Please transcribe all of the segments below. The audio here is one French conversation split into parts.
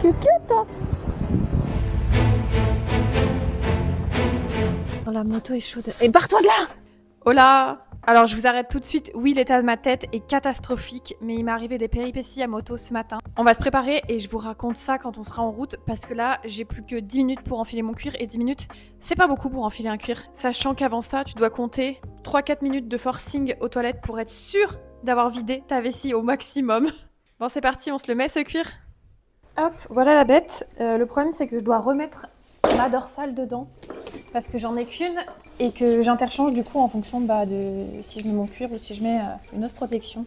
Tu es cute, toi. La moto est chaude. Et barre-toi de là! Oh là! Alors je vous arrête tout de suite. Oui, l'état de ma tête est catastrophique, mais il m'est arrivé des péripéties à moto ce matin. On va se préparer et je vous raconte ça quand on sera en route, parce que là, j'ai plus que 10 minutes pour enfiler mon cuir, et 10 minutes, c'est pas beaucoup pour enfiler un cuir. Sachant qu'avant ça, tu dois compter 3-4 minutes de forcing aux toilettes pour être sûr d'avoir vidé ta vessie au maximum. Bon, c'est parti, on se le met ce cuir. Hop, voilà la bête. Le problème, c'est que je dois remettre ma dorsale dedans, parce que j'en ai qu'une et que j'interchange du coup en fonction de si je mets mon cuir ou si je mets une autre protection.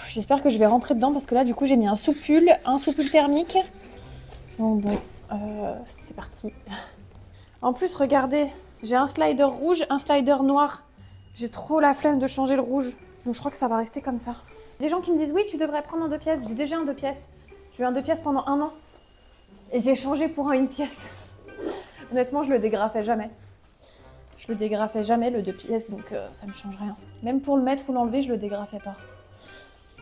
J'espère que je vais rentrer dedans, parce que là du coup j'ai mis un soupule thermique. Donc bon, c'est parti. En plus regardez, j'ai un slider rouge, un slider noir. J'ai trop la flemme de changer le rouge, donc je crois que ça va rester comme ça. Les gens qui me disent oui, tu devrais prendre un 2 pièces, j'ai déjà un 2 pièces. J'ai eu un 2 pièces pendant 1 an et j'ai changé pour un 1 pièce. Honnêtement, je le dégrafais jamais. Je le dégrafais jamais, le 2 pièces, donc ça me change rien. Même pour le mettre ou l'enlever, je le dégrafais pas.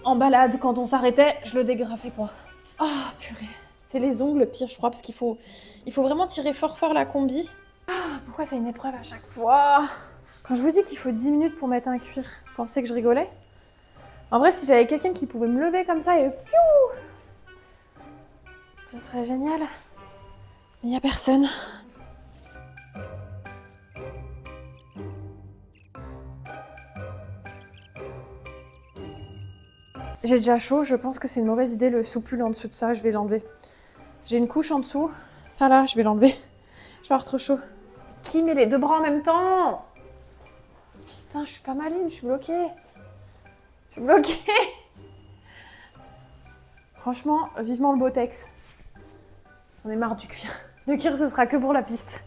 En balade, quand on s'arrêtait, je le dégrafais pas. Ah, oh, purée. C'est les ongles pire, je crois, parce qu'il faut vraiment tirer fort fort la combi. Ah, pourquoi c'est une épreuve à chaque fois? Quand je vous dis qu'il faut 10 minutes pour mettre un cuir, vous pensez que je rigolais? En vrai, si j'avais quelqu'un qui pouvait me lever comme ça et fiou, ce serait génial. Mais il y a personne. J'ai déjà chaud, je pense que c'est une mauvaise idée, le soupule en dessous de ça, je vais l'enlever. J'ai une couche en dessous, ça là, je vais l'enlever. Je vais avoir trop chaud. Qui met les 2 bras en même temps? Putain, je suis pas maline, je suis bloquée. Je suis bloquée. Franchement, vivement le Botex. On est marre du cuir. Le cuir, ce sera que pour la piste.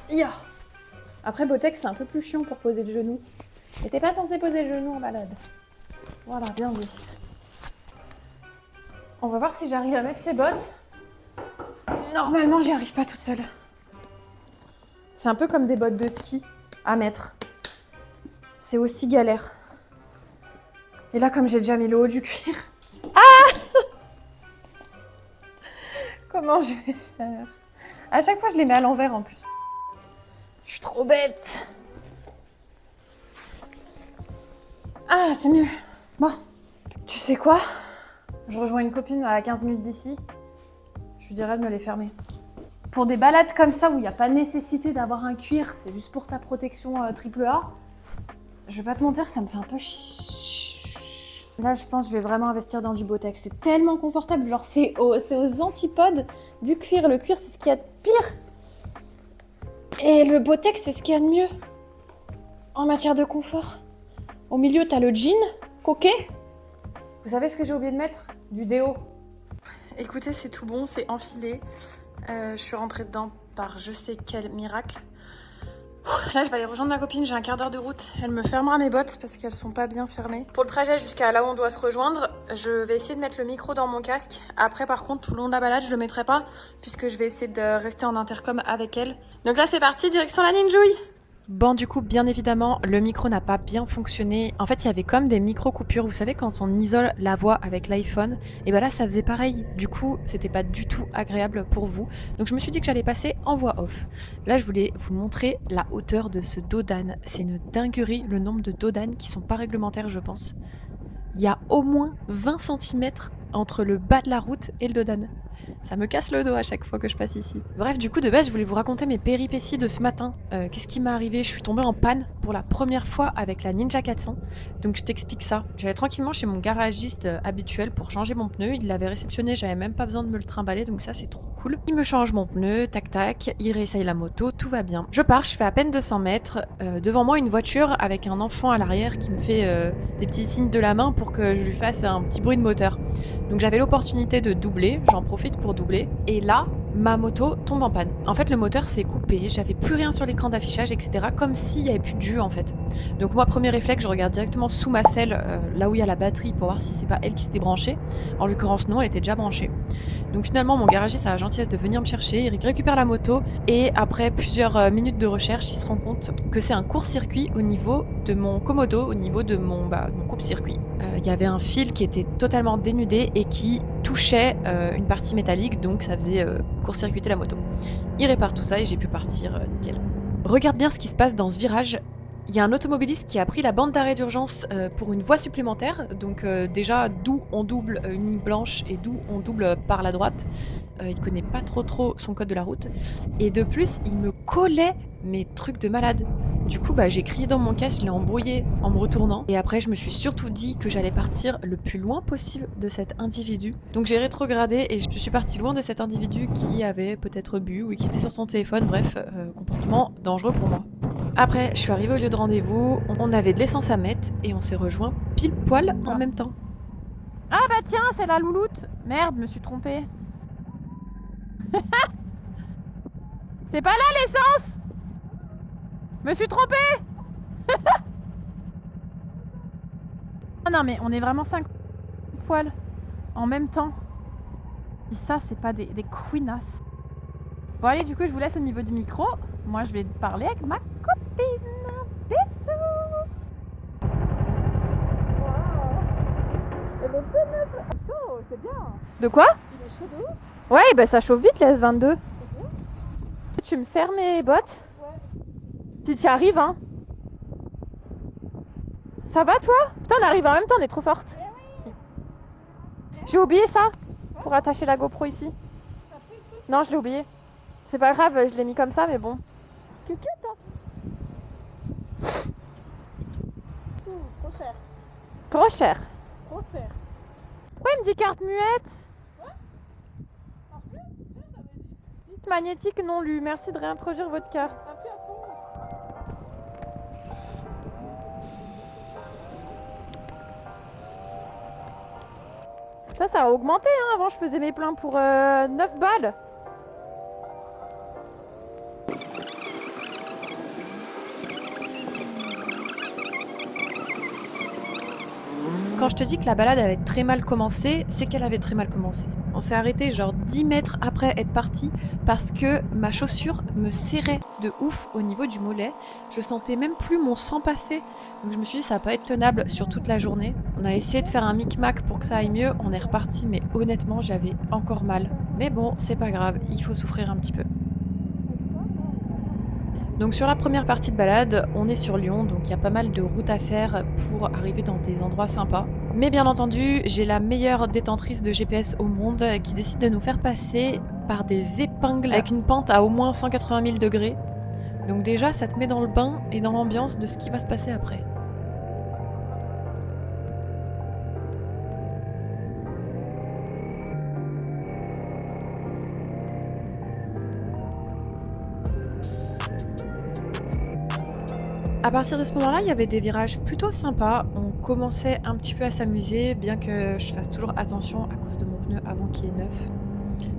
Ya. Après, Botex, c'est un peu plus chiant pour poser le genou. Et t'es pas censé poser le genou en balade. Voilà, bien dit. On va voir si j'arrive à mettre ces bottes. Normalement, j'y arrive pas toute seule. C'est un peu comme des bottes de ski à mettre. C'est aussi galère. Et là, comme j'ai déjà mis le haut du cuir... Ah! Comment je vais faire? À chaque fois, je les mets à l'envers en plus. Je suis trop bête. Ah, c'est mieux. Bon, tu sais quoi? Je rejoins une copine à 15 minutes d'ici. Je lui dirais de me les fermer. Pour des balades comme ça où il n'y a pas nécessité d'avoir un cuir, c'est juste pour ta protection AAA, je vais pas te mentir, ça me fait un peu chier. Là, je pense que je vais vraiment investir dans du Botex. C'est tellement confortable, genre c'est aux antipodes du cuir. Le cuir, c'est ce qu'il y a de pire. Et le Botex, c'est ce qu'il y a de mieux en matière de confort. Au milieu, t'as le jean, coquet. Vous savez ce que j'ai oublié de mettre? Du déo. Écoutez, c'est tout bon, c'est enfilé. Je suis rentrée dedans par je sais quel miracle. Là, je vais aller rejoindre ma copine, j'ai un quart d'heure de route. Elle me fermera mes bottes parce qu'elles sont pas bien fermées. Pour le trajet jusqu'à là où on doit se rejoindre, je vais essayer de mettre le micro dans mon casque. Après, par contre, tout le long de la balade, je le mettrai pas puisque je vais essayer de rester en intercom avec elle. Donc là, c'est parti, direction la Ninjouille. Bon, du coup, bien évidemment, le micro n'a pas bien fonctionné. En fait, il y avait comme des micro-coupures. Vous savez, quand on isole la voix avec l'iPhone, et ben là, ça faisait pareil. Du coup, c'était pas du tout agréable pour vous. Donc, je me suis dit que j'allais passer en voix off. Là, je voulais vous montrer la hauteur de ce dos d'âne. C'est une dinguerie, le nombre de dos d'âne qui sont pas réglementaires, je pense. Il y a au moins 20 cm entre le bas de la route et le dos d'âne. Ça me casse le dos à chaque fois que je passe ici. Bref, du coup, de base, je voulais vous raconter mes péripéties de ce matin. Qu'est-ce qui m'est arrivé? Je suis tombée en panne pour la première fois avec la Ninja 400. Donc, je t'explique ça. J'allais tranquillement chez mon garagiste habituel pour changer mon pneu. Il l'avait réceptionné, j'avais même pas besoin de me le trimballer, donc ça, c'est trop cool. Il me change mon pneu, tac tac, il réessaye la moto, tout va bien. Je pars, je fais à peine 200 mètres. Devant moi, une voiture avec un enfant à l'arrière qui me fait des petits signes de la main pour que je lui fasse un petit bruit de moteur. Donc, j'avais l'opportunité de doubler, j'en profite pour doubler. Et là, ma moto tombe en panne. En fait, le moteur s'est coupé, j'avais plus rien sur l'écran d'affichage, etc. Comme s'il n'y avait plus de jus en fait. Donc moi, premier réflexe, je regarde directement sous ma selle, là où il y a la batterie, pour voir si c'est pas elle qui s'était branchée. En l'occurrence, non, elle était déjà branchée. Donc finalement, mon garagiste a la gentillesse de venir me chercher, il récupère la moto, et après plusieurs minutes de recherche, il se rend compte que c'est un court-circuit au niveau de mon commodo, au niveau de mon coupe-circuit. Il y avait un fil qui était totalement dénudé et qui, tout touchait une partie métallique, donc ça faisait court-circuiter la moto. Il répare tout ça et j'ai pu partir nickel. Regarde bien ce qui se passe dans ce virage. Il y a un automobiliste qui a pris la bande d'arrêt d'urgence pour une voie supplémentaire, donc déjà d'où on double une ligne blanche et d'où on double par la droite. Il connaît pas trop son code de la route. Et de plus, il me collait mes trucs de malade. Du coup, j'ai crié dans mon casque, je l'ai embrouillé en me retournant. Et après, je me suis surtout dit que j'allais partir le plus loin possible de cet individu. Donc j'ai rétrogradé et je suis partie loin de cet individu qui avait peut-être bu ou qui était sur son téléphone. Bref, comportement dangereux pour moi. Après, je suis arrivée au lieu de rendez-vous, on avait de l'essence à mettre et on s'est rejoints pile poil en même temps. Ah bah tiens, c'est la louloute. Merde, me suis trompée. C'est pas là l'essence. Me suis trompée. Oh non mais on est vraiment 5 poils en même temps. Si ça c'est pas des queenasses. Bon allez, du coup je vous laisse au niveau du micro. Moi je vais parler avec ma copine. Bisous. Et mon pneu chaud, c'est bien. De quoi? Il est chaud de ouf. Ouais, bah ça chauffe vite les S22. C'est bien. Tu me sers mes bottes? Ouais. Si tu y arrives, hein. Ça va toi? Putain, on arrive en même temps, on est trop forte. J'ai oublié ça pour attacher la GoPro ici. Non, je l'ai oublié. C'est pas grave, je l'ai mis comme ça, mais bon. Que toi. Trop cher. Trop cher. Trop cher. Pourquoi il me dit carte muette? Parce que, je t'avais dit. Liste magnétique non lue. Merci de réintroduire votre carte. Appuie à fond. Ça a augmenté, hein. Avant, je faisais mes pleins pour 9 balles. Quand je te dis que la balade avait très mal commencé, c'est qu'elle avait très mal commencé. On s'est arrêté genre 10 mètres après être parti parce que ma chaussure me serrait de ouf au niveau du mollet. Je sentais même plus mon sang passer. Donc je me suis dit ça va pas être tenable sur toute la journée. On a essayé de faire un micmac pour que ça aille mieux. On est reparti mais honnêtement j'avais encore mal. Mais bon c'est pas grave, il faut souffrir un petit peu. Donc sur la première partie de balade, on est sur Lyon, donc il y a pas mal de routes à faire pour arriver dans des endroits sympas. Mais bien entendu, j'ai la meilleure détentrice de GPS au monde qui décide de nous faire passer par des épingles avec une pente à au moins 180 000 degrés. Donc déjà, ça te met dans le bain et dans l'ambiance de ce qui va se passer après. À partir de ce moment-là, il y avait des virages plutôt sympas. On commençait un petit peu à s'amuser, bien que je fasse toujours attention à cause de mon pneu avant qu'il est neuf,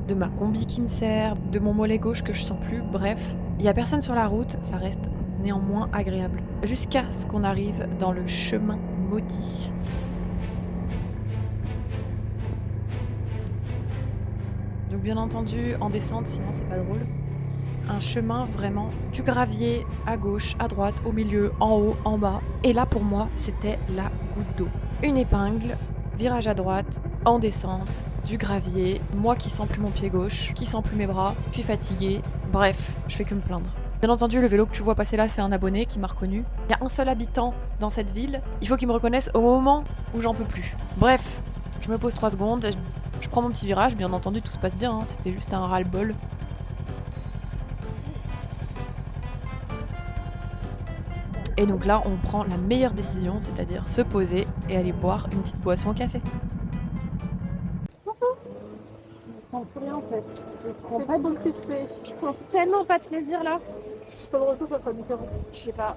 de ma combi qui me sert, de mon mollet gauche que je sens plus. Bref, il n'y a personne sur la route, ça reste néanmoins agréable. Jusqu'à ce qu'on arrive dans le chemin maudit. Donc bien entendu, en descente, sinon c'est pas drôle. Un chemin vraiment du gravier à gauche, à droite, au milieu, en haut, en bas. Et là pour moi c'était la goutte d'eau. Une épingle, virage à droite, en descente, du gravier, moi qui sens plus mon pied gauche, qui sens plus mes bras, je suis fatiguée. Bref, je fais que me plaindre. Bien entendu, le vélo que tu vois passer là, c'est un abonné qui m'a reconnu. Il y a un seul habitant dans cette ville, il faut qu'il me reconnaisse au moment où j'en peux plus. Bref, je me pose 3 secondes, je prends mon petit virage, bien entendu tout se passe bien, hein. C'était juste un ras-le-bol. Et donc là, on prend la meilleure décision, c'est-à-dire se poser et aller boire une petite boisson au café. Je sens plus rien en fait. Je prends pas de crispé. Je prends tellement pas de plaisir là. Sur le retour, ça sera différent. Je sais pas.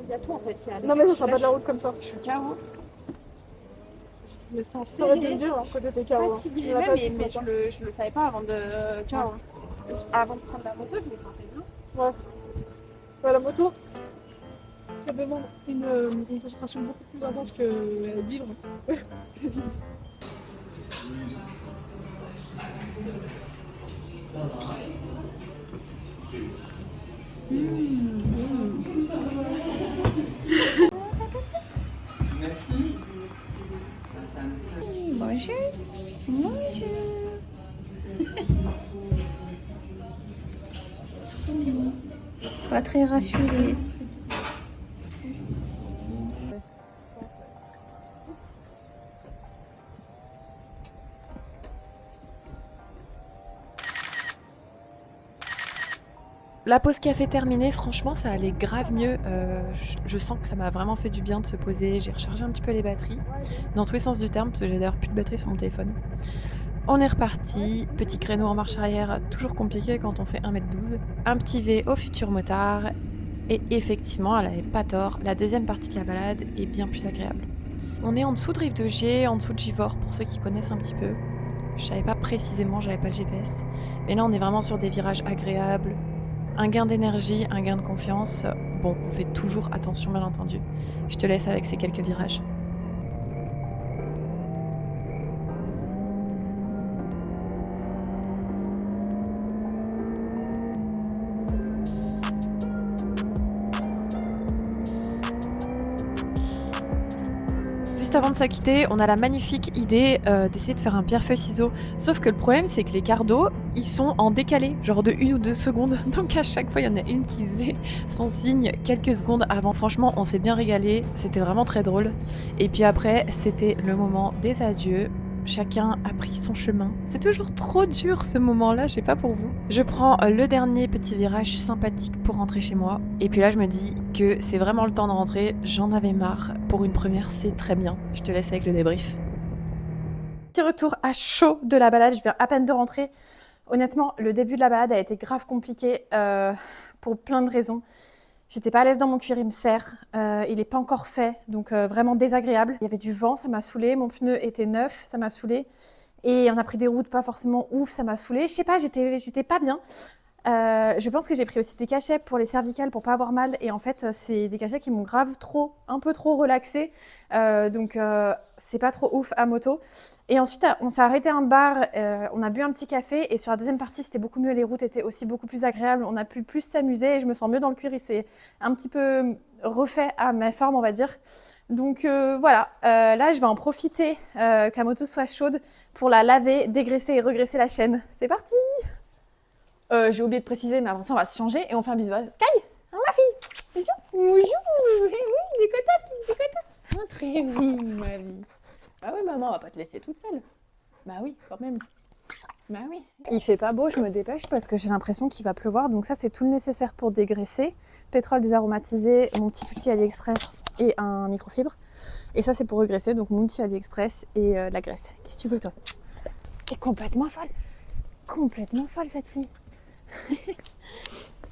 Il y a tout en fait. Non, mais ça sera pas de la route comme ça. Je suis KO. Je me sens serrée. J'aurais dû le dire quand j'étais KO. Fatiguée. Ouais, mais je le savais pas avant de KO. Avant de prendre la moto, je me sentais bien. Ouais. Ouais, la moto, ça demande une concentration beaucoup plus intense que vivre. Bonjour. Bonjour. Pas très rassurée. La pause café terminée, franchement, ça allait grave mieux. Je sens que ça m'a vraiment fait du bien de se poser. J'ai rechargé un petit peu les batteries, dans tous les sens du terme, parce que j'ai d'ailleurs plus de batterie sur mon téléphone. On est reparti. Petit créneau en marche arrière, toujours compliqué quand on fait 1m12. Un petit V au futur motard. Et effectivement, elle avait pas tort. La deuxième partie de la balade est bien plus agréable. On est en dessous de Rive de Gier, en dessous de Givors, pour ceux qui connaissent un petit peu. Je savais pas précisément, j'avais pas le GPS. Mais là, on est vraiment sur des virages agréables. Un gain d'énergie, un gain de confiance. Bon, on fait toujours attention, bien entendu. Je te laisse avec ces quelques virages. Juste avant de s'acquitter, on a la magnifique idée d'essayer de faire un pierre-feuille-ciseaux. Sauf que le problème, c'est que les quarts d'eau, ils sont en décalé, genre de 1 ou 2 secondes. Donc à chaque fois, il y en a une qui faisait son signe quelques secondes avant. Franchement, on s'est bien régalé, c'était vraiment très drôle. Et puis après, c'était le moment des adieux. Chacun a pris son chemin. C'est toujours trop dur ce moment-là, je sais pas pour vous. Je prends le dernier petit virage sympathique pour rentrer chez moi. Et puis là, je me dis que c'est vraiment le temps de rentrer. J'en avais marre. Pour une première, c'est très bien. Je te laisse avec le débrief. Petit retour à chaud de la balade. Je viens à peine de rentrer. Honnêtement, le début de la balade a été grave compliqué pour plein de raisons. J'étais pas à l'aise dans mon cuir, il me serre, il n'est pas encore fait, donc vraiment désagréable. Il y avait du vent, ça m'a saoulée, mon pneu était neuf, ça m'a saoulée. Et on a pris des routes pas forcément ouf, ça m'a saoulée. Je sais pas, j'étais pas bien. Je pense que j'ai pris aussi des cachets pour les cervicales pour pas avoir mal. Et en fait, c'est des cachets qui m'ont grave un peu trop relaxée. Donc c'est pas trop ouf à moto. Et ensuite, on s'est arrêté à un bar, on a bu un petit café. Et sur la deuxième partie, c'était beaucoup mieux. Les routes étaient aussi beaucoup plus agréables. On a pu plus s'amuser et je me sens mieux dans le cuir. Il s'est un petit peu refait à ma forme, on va dire. Donc voilà, là je vais en profiter que la moto soit chaude pour la laver, dégraisser et regraisser la chaîne. C'est parti! J'ai oublié de préciser, mais avant ça on va se changer et on fait un bisou à Sky! Hein, ma fille? Bisous! Bonjour! Oui, j'ai content! Très oui, ma vie! Ah oui, maman, on va pas te laisser toute seule. Bah oui, quand même. Bah oui. Il fait pas beau, je me dépêche parce que j'ai l'impression qu'il va pleuvoir. Donc ça, c'est tout le nécessaire pour dégraisser. Pétrole désaromatisé, mon petit outil AliExpress et un microfibre. Et ça, c'est pour regraisser. Donc mon outil AliExpress et de la graisse. Qu'est-ce que tu veux, toi? T'es complètement folle. Complètement folle, cette fille.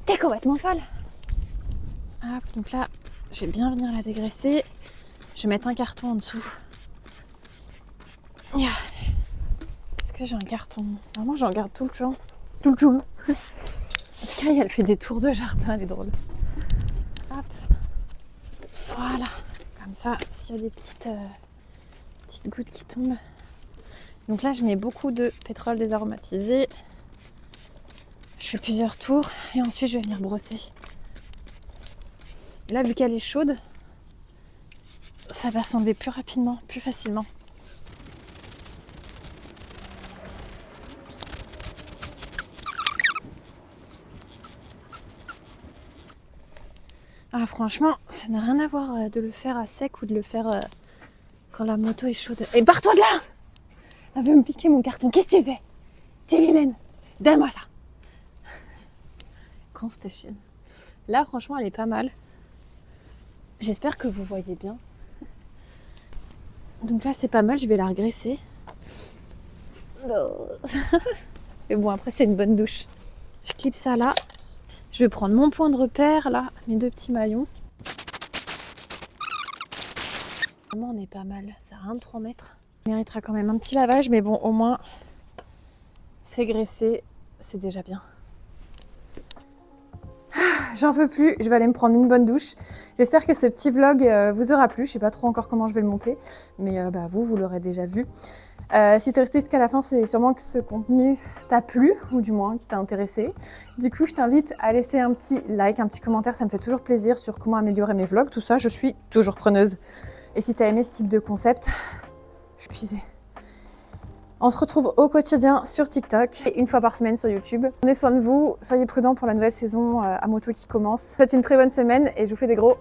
T'es complètement folle. Hop, donc là, je vais bien venir la dégraisser. Je vais mettre un carton en dessous. Yeah. Est-ce que j'ai un carton? Vraiment, j'en garde tout le temps. Tout le temps. Sky, elle fait des tours de jardin, elle est drôle. Hop. Voilà. Comme ça, s'il y a des petites gouttes qui tombent. Donc là, je mets beaucoup de pétrole désaromatisé. Je fais plusieurs tours et ensuite, je vais venir brosser. Et là, vu qu'elle est chaude, ça va s'enlever plus rapidement, plus facilement. Ah franchement, ça n'a rien à voir de le faire à sec ou de le faire quand la moto est chaude. Et barre-toi de là! Elle veut me piquer mon carton. Qu'est-ce que tu fais? T'es vilaine. Donne-moi ça. Con cette chienne. Là franchement, elle est pas mal. J'espère que vous voyez bien. Donc là, c'est pas mal. Je vais la regraisser. Mais bon, après, c'est une bonne douche. Je clip ça là. Je vais prendre mon point de repère, là, mes 2 petits maillons. Vraiment, on est pas mal. Ça a rien de 3 mètres. Il méritera quand même un petit lavage, mais bon, au moins, c'est graissé. C'est déjà bien. J'en peux plus. Je vais aller me prendre une bonne douche. J'espère que ce petit vlog vous aura plu. Je sais pas trop encore comment je vais le monter, mais vous l'aurez déjà vu. Si tu es resté jusqu'à la fin, c'est sûrement que ce contenu t'a plu, ou du moins qui t'a intéressé. Du coup, je t'invite à laisser un petit like, un petit commentaire, ça me fait toujours plaisir sur comment améliorer mes vlogs, tout ça, je suis toujours preneuse. Et si tu as aimé ce type de concept, je suis épuisée. On se retrouve au quotidien sur TikTok et une fois par semaine sur YouTube. Prenez soin de vous, soyez prudents pour la nouvelle saison à moto qui commence. Faites une très bonne semaine et je vous fais des gros